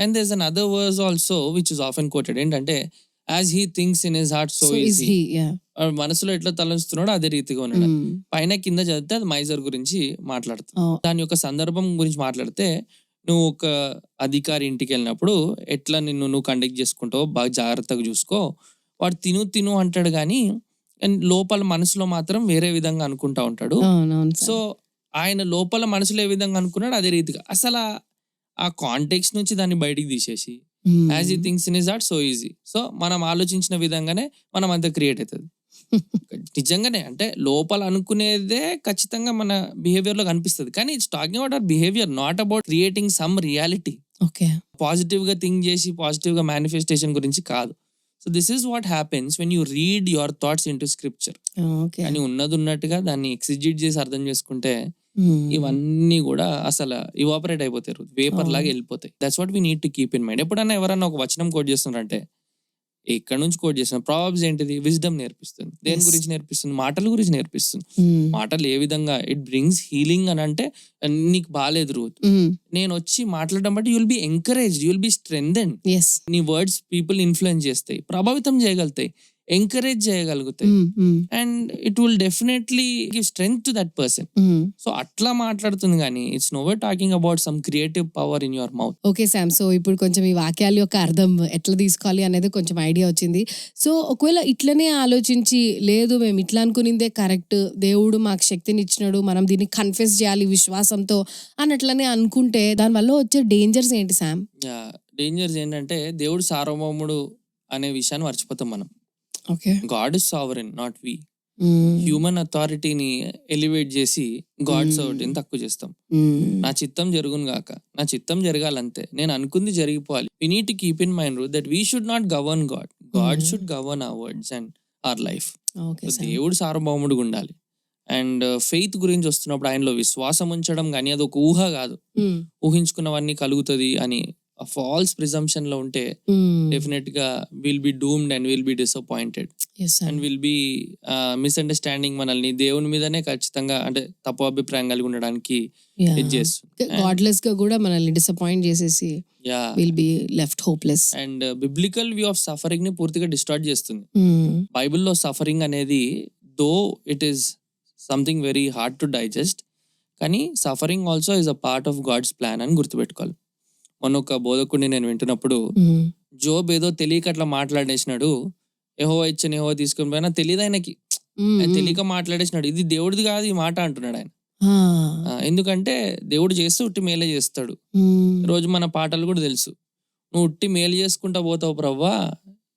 And there's another verse also which is often quoted ఏంటంటే as he thinks in his heart so is he. Yeah. మనసులో ఎట్లా తలంచుతున్నాడో అదే రీతిగా ఉన్నాడు. పైన కింద చదివితే అది మైజర్ గురించి మాట్లాడుతుంది. Oh. దాని యొక్క సందర్భం గురించి మాట్లాడితే నువ్వు ఒక అధికారి ఇంటికి వెళ్ళినప్పుడు ఎట్లా నువ్వు కండక్ట్ చేసుకుంటావో బాగా జాగ్రత్తగా చూసుకో. వాడు తిను అంటాడు కానీ లోపల మనసులో మాత్రం వేరే విధంగా అనుకుంటా ఉంటాడు. సో ఆయన లోపల మనసులో ఏ విధంగా అనుకున్నాడు అదే రీతిగా అసలు ఆ కాంటెక్స్ట్ నుంచి దాన్ని బయటికి తీసేసి యాజ్ ఈ things in is that so easy. So మనం ఆలోచించిన విధంగానే మనం అంతా క్రియేట్ అవుతుంది. నిజంగానే అంటే లోపల అనుకునేదే ఖచ్చితంగా మన బిహేవియర్ లో కనిపిస్తుంది. కానీ it's talking about our behaviour, not about creating some reality. Okay. Positive గా థింక్ చేసి పాజిటివ్ గా మేనిఫెస్టేషన్ గురించి కాదు. So this is what happens when you read your thoughts in to scripture. అని ఉన్నది ఉన్నట్టుగా దాన్ని ఎక్సిజిట్ చేసి అర్థం చేసుకుంటే ఇవన్నీ కూడా అసలు ఇవాపరేట్ అయిపోతారు, వేపర్ లాగా వెళ్ళిపోతాయి. That's what we need to keep in mind. ఎప్పుడన్నా ఎవరన్నా ఒక వచనం కోట్ చేస్తున్నారంటే ఎక్కడ నుంచి కోట్ చేస్తున్నారు? ప్రాబ్స్ ఏంటిది? విజ్డమ్ నేర్పిస్తుంది. దేని గురించి నేర్పిస్తుంది? మాటల గురించి నేర్పిస్తుంది. మాటలు ఏ విధంగా ఇట్ బ్రింగ్స్ హీలింగ్ అని అంటే నీకు బాగాలేదు రూత్, నేను వచ్చి మాట్లాడడం బట్టి you'll be encouraged, you'll be strengthened. నీ వర్డ్స్ పీపుల్ ఇన్ఫ్లుయెన్స్ చేస్తాయి, ప్రభావితం చేయగలుగుతాయి, ఎంకరేజ్ చేయగలుగుతాయి, and it will definitely give strength to that person. So అట్లా మాట్లాడుతుంది కానీ it's nowhere talking about some creative power in your mouth. Okay Sam, so ఇప్పుడు కొంచెం ఈ వాక్యాల యొక్క అర్థం ఎట్లా తీసుకోవాలి అనేది కొంచెం ఐడియా వచ్చింది. సో ఒకవేళ ఇట్లనే ఆలోచించి లేదు మేము ఇట్లా అనుకునిందే కరెక్ట్, దేవుడు మాకు శక్తిని ఇచ్చినాడు, మనం దీన్ని కన్ఫెస్ చేయాలి విశ్వాసంతో అన్నట్లనే అనుకుంటే దానివల్ల వచ్చే డేంజర్స్ ఏంటి శామ్? డేంజర్స్ ఏంటంటే దేవుడు సార్వభౌముడు అనే విషయాన్ని మర్చిపోతాం మనం. Okay. God is sovereign, not we. Human అథారిటీని ఎలివేట్ చేసి గాడ్స్ అవుట్ని తక్కువ చేస్తాం. నా చిత్తం జరుగును గాక, నా చిత్తం జరగాలంతే, నేను అనుకుంది జరిగిపోవాలి. We need to keep in mind that we should not govern God, God should govern our words and our life. దేవుడు సార్వభౌముడుగా ఉండాలి. అండ్ ఫెయిత్ గురించి వస్తున్నప్పుడు ఆయనలో విశ్వాసం ఉంచడం కానీ అది ఒక ఊహ కాదు, ఊహించుకున్నవన్నీ కలుగుతుంది అని ఫాల్స్ ప్రిజంప్షన్ లో ఉంటే డెఫినెట్ గా will be doomed and will be disappointed and will be misunderstanding, మనల్ని దేవుని మీదనే ఖచ్చితంగా అంటే తప్పు అభిప్రాయం కలిగి ఉండడానికి ఇది చేస్తుంది. గాడ్లెస్ గా కూడా మనల్ని డిసప్పాయింట్ చేసేసి will be left hopeless. And biblical view of suffering ని పూర్తిగా డిస్టార్ట్ చేస్తుంది. బైబిల్లో సఫరింగ్ అనేది though it is something very hard to digest, కానీ suffering also is a part of God's plan అని గుర్తుపెట్టుకోవాలి. మొన్న ఒక బోధకుడిని నేను వింటున్నప్పుడు జోబ్ ఏదో తెలియక అట్లా మాట్లాడేసినాడు, యెహోవా ఇచ్చిన యెహోవా తీసుకుని పోయినా తెలియదు ఆయనకి, తెలియక మాట్లాడేసినాడు, ఇది దేవుడిది కాదు ఈ మాట అంటున్నాడు ఆయన. ఎందుకంటే దేవుడు చేస్తే ఉట్టి మేలే చేస్తాడు. రోజు మన పాటలు కూడా తెలుసు, నువ్వు ఉట్టి మేలు చేసుకుంటా పోతావు ప్రవ్వా,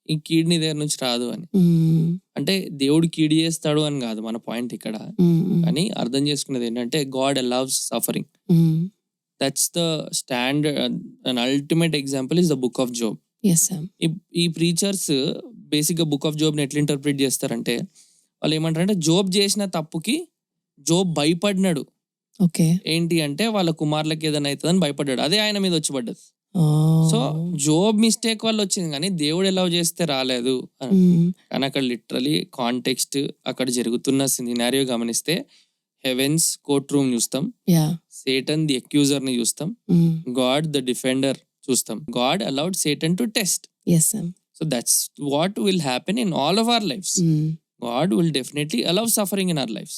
ఈ కీడు నీ దగ్గర నుంచి రాదు అని. అంటే దేవుడు కీడు చేస్తాడు అని కాదు మన పాయింట్ ఇక్కడ, కానీ అర్థం చేసుకునేది ఏంటంటే God loves suffering. That's the standard, an ultimate example is the book of Job. ఈ ప్రీచర్స్ బేసిక్ గా బుక్ ఆఫ్ జోబ్ ని ఎట్లా ఇంటర్ప్రిట్ చేస్తారంటే, వాళ్ళు ఏమంటారంటే జోబ్ చేసిన తప్పుకి జోబ్ భయపడినాడు. ఏంటి అంటే వాళ్ళ కుమారులకి ఏదైనా అవుతుందని భయపడ్డాడు, అదే ఆయన మీద వచ్చి పడ్డది. సో జోబ్ మిస్టేక్ వల్ల వచ్చింది, కానీ దేవుడు ఎలా చేస్తే రాలేదు. కానీ అక్కడ లిటరలీ కాంటెక్స్ట్, అక్కడ జరుగుతున్న సినారియో గమనిస్తే హెవెన్స్ కోర్ట్ రూమ్ చూస్తాం, సేటన్ ది అక్యూజర్ ని చూస్తాం, గాడ్ ద డిఫెండర్ చూస్తాం. God allowed Satan to test. So that's what will happen in all of our lifes. God will definitely allow suffering in our lives.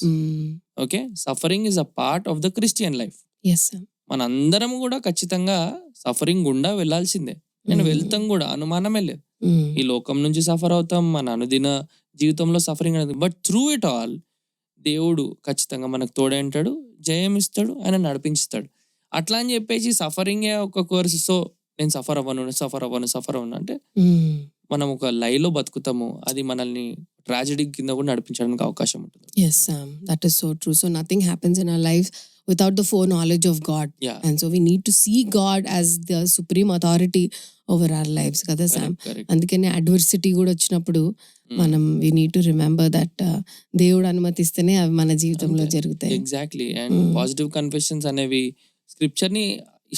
Okay, suffering is a part of the Christian life. Yes sir. మనందరం కూడా ఖచ్చితంగా suffering గుండా వెళ్ళాల్సిందే. నేను వెళ్తాం కూడా, అనుమానమే లేదు. ఈ లోకం నుంచి సఫర్ అవుతాం, మన అనుదిన జీవితంలో సఫరింగ్ అనేది. బట్ త్రూ ఇట్ ఆల్ దేవుడు ఖచ్చితంగా మనకు తోడే ఉంటాడు, జయం ఇస్తాడు, ఆయన నడిపించుతాడు. అట్లా అని చెప్పేసి సఫరింగే ఒక కోర్సు, సో నేను సఫర్ అవ్వను అంటే మనం ఒక లైలో బతుకుతాము, అది మనల్ని ట్రాజెడీ కింద కూడా నడిపించడానికి అవకాశం ఉంటుంది. Yes, that is so true. So nothing happens in our lives without the foreknowledge of God. And so we need to see God as the supreme authority over our lives కదా Sam. అందుకనే adversity కూడా వచ్చినప్పుడు మనం we need to remember that దేవుడు అనుమతిస్తేనే అవి మన జీవితంలో జరుగుతాయి. ఎగ్జాక్ట్లీ. అండ్ పాజిటివ్ కన్ఫెషన్స్ అనేవి స్క్రిప్చర్ ని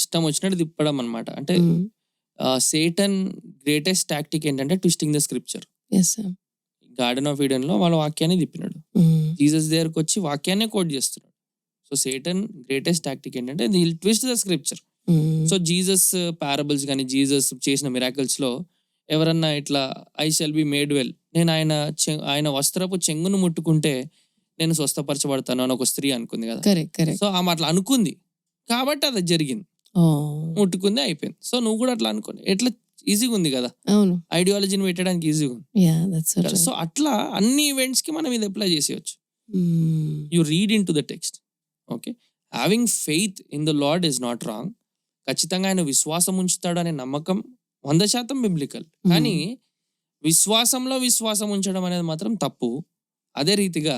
ఇష్టం వచ్చినట్టు తిప్పడం అన్నమాట. అంటే సేటన్ గ్రేటెస్ట్ టాక్టిక్ ఏంటంటే twisting the scripture. Garden of Eden లో వాళ్ళ వాక్యాన్ని తిప్పినాడు, జీసస్ దగ్గరకు వచ్చి వాక్యాన్ని కోట్ చేస్తున్నాడు. సో సేటన్ గ్రేటెస్ట్ టాక్టిక్ ఏంటంటే hill twist the scripture. So Jesus parables కానీ జీసస్ చేసిన మిరాకిల్స్ లో ఎవరన్నా ఇట్లా I shall be made well, నేను ఆయన వస్త్రపు చెంగును ముట్టుకుంటే నేను స్వస్థపరచబడతాను అని ఒక స్త్రీ అనుకుంది కదా. సో ఆమె అట్లా అనుకుంది కాబట్టి అది జరిగింది, ముట్టుకుంది, అయిపోయింది. సో నువ్వు కూడా అట్లా అనుకోండి, ఎట్లా ఈజీగా ఉంది కదా, ఐడియాలజీని పెట్టడానికి ఈజీగా ఉంది. సో అట్లా అన్ని ఈవెంట్స్ కి మనం ఇది అప్లై చేసేయచ్చు. You read in to the text. Okay, having faith in the lord is not wrong. ఖచ్చితంగా ఆయన విశ్వాసం ఉంచుతాడు అనే నమ్మకం 100% బిబ్లికల్. కానీ విశ్వాసంలో విశ్వాసం ఉంచడం అనేది మాత్రం తప్పు. అదే రీతిగా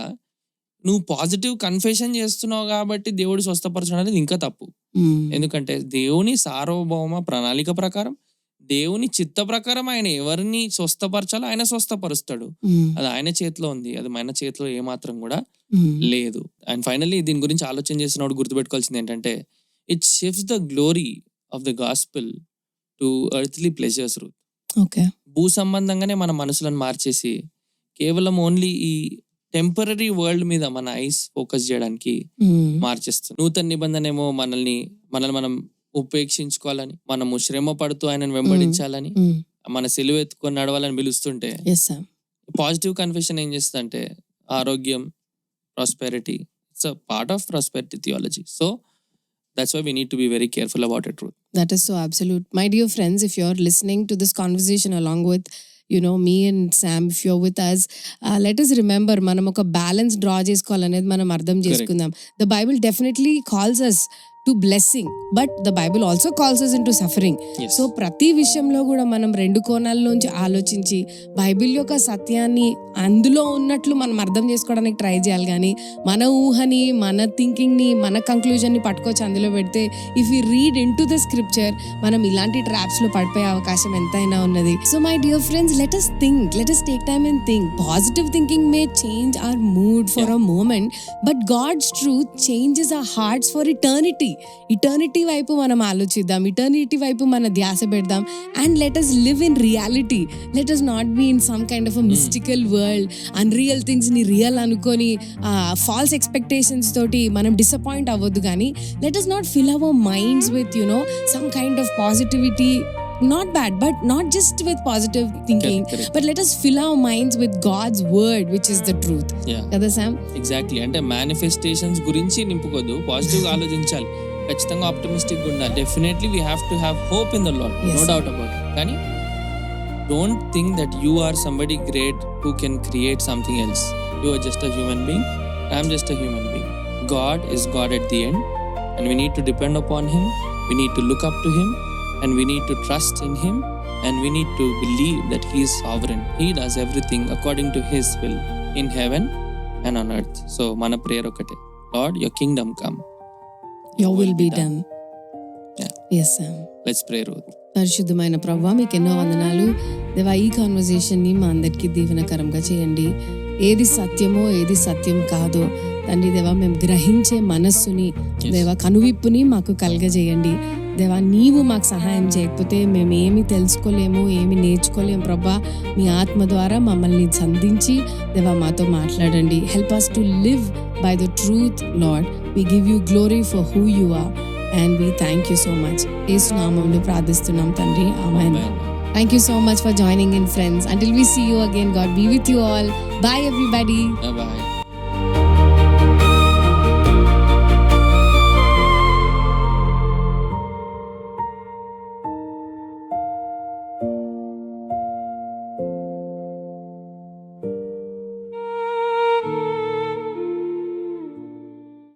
నువ్వు పాజిటివ్ కన్ఫెషన్ చేస్తున్నావు కాబట్టి దేవుడు స్వస్థపరచడం అనేది ఇంకా తప్పు. ఎందుకంటే దేవుని సార్వభౌమ ప్రణాళిక ప్రకారం, దేవుని చిత్త ప్రకారం ఆయన ఎవరిని స్వస్థపరచాలో ఆయన స్వస్థపరుస్తాడు. అది ఆయన చేతిలో ఉంది, అది మన చేతిలో ఏమాత్రం కూడా లేదు. అండ్ ఫైనల్లీ దీని గురించి ఆలోచన చేసినప్పుడు గుర్తుపెట్టుకోవాల్సింది ఏంటంటే, it shifts the glory of the gospel to earthly pleasures. భూ సంబంధంగానే మన మనసులను మార్చేసి కేవలం ఓన్లీ ఈ టెంపరరీ వరల్డ్ మీద మన ఐస్ ఫోకస్ చేయడానికి మార్చేస్తుంది. నూతన నిబంధన ఏమో మనల్ని మనం ఉపేక్షించుకోవాలని, మనము శ్రమ పడుతూ ఆయనను వెంబడించాలని, మన సిలువ ఎత్తుకొని నడవాలని పిలుస్తుంటే, పాజిటివ్ కన్ఫెషన్ ఏం చేస్తుందంటే ఆరోగ్యం, prosperity. It's a part of prosperity theology. So that's why we need to be very careful about it. That is so absolute. My dear friends, if you're listening to this conversation along with me and Sam, if you're with us, let us remember మనం ఒక balance draw చేసుకోవాలనేది మనం అర్థం చేసుకుందాం. The Bible definitely calls us to blessing, but the Bible also calls us into suffering. So ప్రతి విషయంలో కూడా మనం రెండు కోణాల్లోంచి ఆలోచించి బైబిల్ యొక్క సత్యాన్ని అందులో ఉన్నట్లు మనం అర్థం చేసుకోవడానికి ట్రై చేయాలి. కానీ మన ఊహని, మన థింకింగ్ని, మన కంక్లూజన్ని పట్టుకొచ్చి అందులో పెడితే, if you read in to the scripture, మనం ఇలాంటి ట్రాప్స్లో పడిపోయే అవకాశం ఎంతైనా ఉన్నది. So my dear friends, let us think, let us take time and think. Positive thinking may change our mood for a moment, but God's truth changes our hearts for eternity. Eternity వైపు మనం ఆలోచిద్దాం, eternity వైపు మన ధ్యాస పెడదాం. And let us live in reality. Let us not be in some kind of a mystical world, unreal things ని real అనుకొని falls expectations తోటి మనం డిసప్పాయింట్ అవ్వద్దు. కానీ let us not fill our minds with some kind of positivity. Not bad, but not just with positive thinking, Correct. but let us fill our minds with God's word, which is the truth. కదా Sam? Exactly. అంటే manifestations గురించి నింపుకోదు, positive గా ఆలోచించాలి, ఖచ్చితంగా optimistic గా ఉండాలి. Definitely we have to have hope in the Lord, Yes. No doubt about it. కానీ don't think that you are somebody great who can create something else. You are just a human being, I'm just a human being. God is God at the end, and we need to depend upon him, we need to look up to him, and we need to trust in him, and we need to believe that he is sovereign. He does everything according to his will in heaven and on earth. So mana prayer okate, Lord, your kingdom come, Your will be done. Yeah. Yes, Sam. Let's pray, Ruth. పరిశుద్ధమైన ప్రభువా, మీకు ఎన్నో వందనాలు దేవా. ఈ కాన్వర్జేషన్ని మా అందరికీ దీవెనకరంగా చేయండి. ఏది సత్యమో ఏది సత్యం కాదో తండ్రి దేవా, మేము గ్రహించే మనస్సుని దేవా, కనువిప్పుని మాకు కలగజేయండి దేవా. నీవు మాకు సహాయం చేయకపోతే మేము ఏమి తెలుసుకోలేము, ఏమి నేర్చుకోలేము ప్రభా. మీ ఆత్మ ద్వారా మమ్మల్ని సంధించి దేవా మాతో మాట్లాడండి. Help us to live by the truth, Lord. We give you glory for who you are and we thank you so much. యేసు నామములో ప్రార్థిస్తున్నాం తండ్రి, ఆమేన్. Thank you so much for joining in, friends. Until we see you again, God be with you all. Bye everybody. Bye bye.